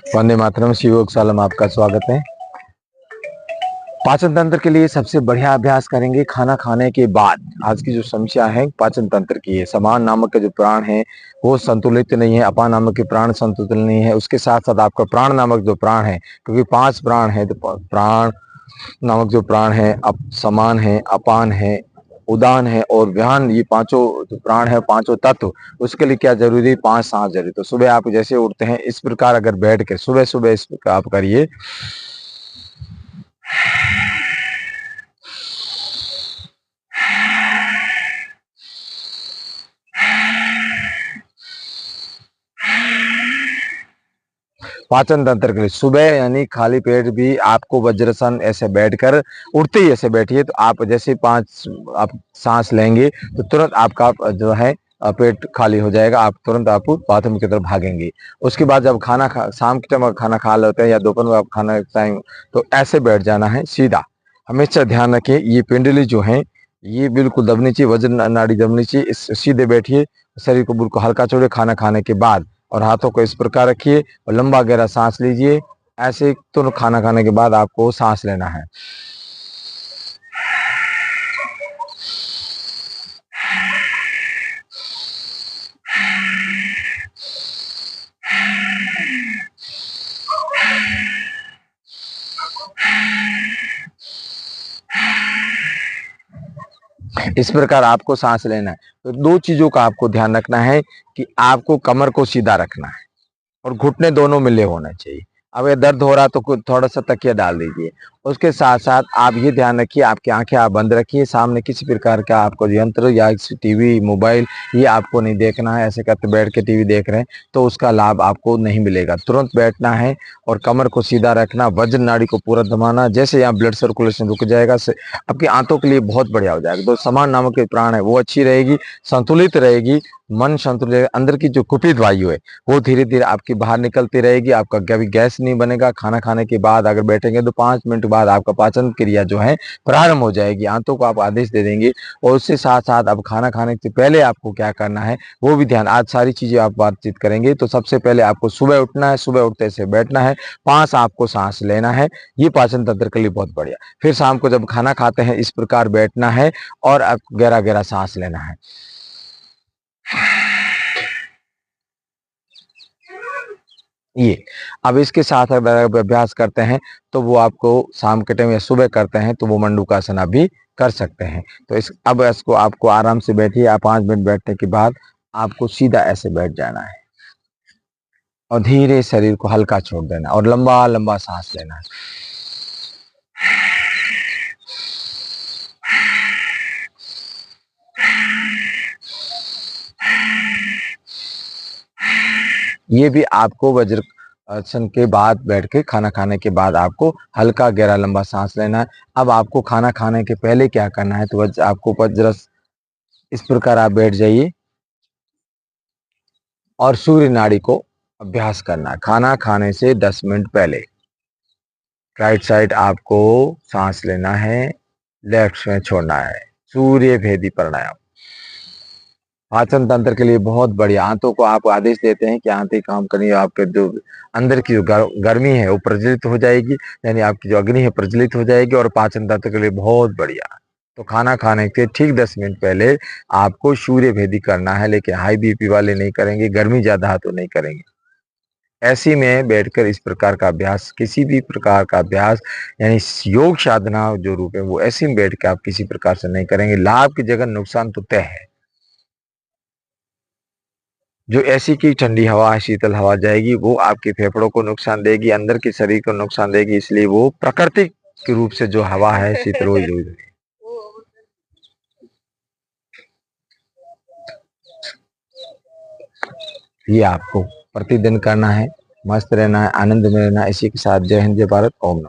वंदे मातरम। शिवयोग सालम, आपका स्वागत है। पाचन तंत्र के लिए सबसे बढ़िया अभ्यास करेंगे खाना खाने के बाद। आज की जो समस्या है पाचन तंत्र की है, समान नामक के जो प्राण है वो संतुलित नहीं है, अपान नामक के प्राण संतुलित नहीं है, उसके साथ साथ आपका प्राण नामक जो प्राण है, क्योंकि 5 प्राण है तो प्राण नामक जो प्राण है, समान है, अपान है, उदान है और व्यान, ये पांचों जो प्राण है, पांचों तत्व, उसके लिए क्या जरूरी है? 5 सांस जरूरी। तो सुबह आप जैसे उठते हैं इस प्रकार अगर बैठ के सुबह सुबह इस प्रकार आप करिए। पाचन तंत्र के लिए सुबह यानी खाली पेट भी आपको वज्रासन ऐसे बैठकर, उठते ही ऐसे बैठिए। तो आप जैसे 5 आप सांस लेंगे तो तुरंत आपका जो है पेट खाली हो जाएगा, आप तुरंत आप बाथरूम की तरफ भागेंगे। उसके बाद जब शाम के टाइम खाना खा लेते हैं या दोपहर में आप खाना टाइम, तो ऐसे बैठ जाना है सीधा। हमेशा ध्यान रखें ये पिंडली जो है ये बिल्कुल दबनी चाहिए, वज्र नाड़ी दबनी चाहिए। इस सीधे बैठिए, शरीर को बिल्कुल हल्का छोड़िए खाना खाने के बाद, और हाथों को इस प्रकार रखिए और लंबा गहरा सांस लीजिए। ऐसे तो खाना खाने के बाद आपको सांस लेना है। इस प्रकार आपको सांस लेना है। तो 2 चीजों का आपको ध्यान रखना है कि आपको कमर को सीधा रखना है और घुटने दोनों मिले होने चाहिए। अब ये दर्द हो रहा तो थोड़ा सा तकिया डाल दीजिए। उसके साथ साथ आप ये ध्यान रखिए आपकी आंखें आप बंद रखिए, सामने किसी प्रकार का आपको यंत्र या टीवी मोबाइल ये आपको नहीं देखना है। ऐसे करते बैठ के टीवी देख रहे हैं तो उसका लाभ आपको नहीं मिलेगा। तुरंत बैठना है और कमर को सीधा रखना, वज्र नाड़ी को पूरा दबाना। जैसे यहाँ ब्लड सर्कुलेशन रुक जाएगा आपकी आंतों के लिए बहुत बढ़िया हो जाएगा। तो समान नामक के प्राण है वो अच्छी रहेगी, संतुलित रहेगी, मन संतुलित, अंदर की जो कुपित वायु है वो धीरे धीरे आपकी बाहर निकलती रहेगी। आपका कभी गैस नहीं बनेगा। खाना खाने के बाद अगर बैठेंगे तो 5 मिनट बाद आपका पाचन क्रिया जो है प्रारंभ हो जाएगी। आंतों को आप आदेश दे देंगे। और उससे साथ साथ अब खाना खाने से पहले आपको क्या करना है वो भी ध्यान, आज सारी चीजें आप बातचीत करेंगे। तो सबसे पहले आपको सुबह उठना है, सुबह उठते से बैठना है, 5 आपको सांस लेना है। ये पाचन तंत्र के लिए बहुत बढ़िया। फिर शाम को जब खाना खाते हैं इस प्रकार बैठना है और आप गहरा गहरा सांस लेना है। ये अब इसके साथ अगर अभ्यास करते हैं तो वो आपको शाम के टाइम या सुबह करते हैं तो वो मंडूकासन आप भी कर सकते हैं। तो अब इसको आपको आराम से बैठिए। आप 5 मिनट बैठने के बाद आपको सीधा ऐसे बैठ जाना है और धीरे शरीर को हल्का छोड़ देना और लंबा लंबा सांस लेना है। ये भी आपको वज्र आसन के बाद बैठ के खाना खाने के बाद आपको हल्का गहरा लंबा सांस लेना है। अब आपको खाना खाने के पहले क्या करना है, तो आपको वज्र इस प्रकार आप बैठ जाइए और सूर्य नाड़ी को अभ्यास करना है। खाना खाने से 10 मिनट पहले राइट साइड आपको सांस लेना है, लेफ्ट में छोड़ना है। सूर्य भेदी प्राणायाम पाचन तंत्र के लिए बहुत बढ़िया। आंतों को आप आदेश देते हैं कि आंतें काम करें, आपके जो अंदर की जो गर्मी है वो प्रज्वलित हो जाएगी, यानी आपकी जो अग्नि है प्रज्वलित हो जाएगी और पाचन तंत्र के लिए बहुत बढ़िया। तो खाना खाने के ठीक 10 मिनट पहले आपको सूर्य भेदी करना है, लेकिन हाई बीपी वाले नहीं करेंगे, गर्मी ज्यादा है तो नहीं करेंगे। ऐसी में बैठकर इस प्रकार का अभ्यास, किसी भी प्रकार का अभ्यास यानी योग साधना जो रूप है वो ऐसी में बैठ के आप किसी प्रकार से नहीं करेंगे। लाभ की जगह नुकसान तो तय है। जो ऐसी की ठंडी हवा, शीतल हवा जाएगी वो आपके फेफड़ों को नुकसान देगी, अंदर के शरीर को नुकसान देगी। इसलिए वो प्राकृतिक के रूप से जो हवा है शीतल वो ये आपको प्रतिदिन करना है। मस्त रहना है, आनंद में रहना है। इसी के साथ जय हिंद, जय भारत, ओम नमः।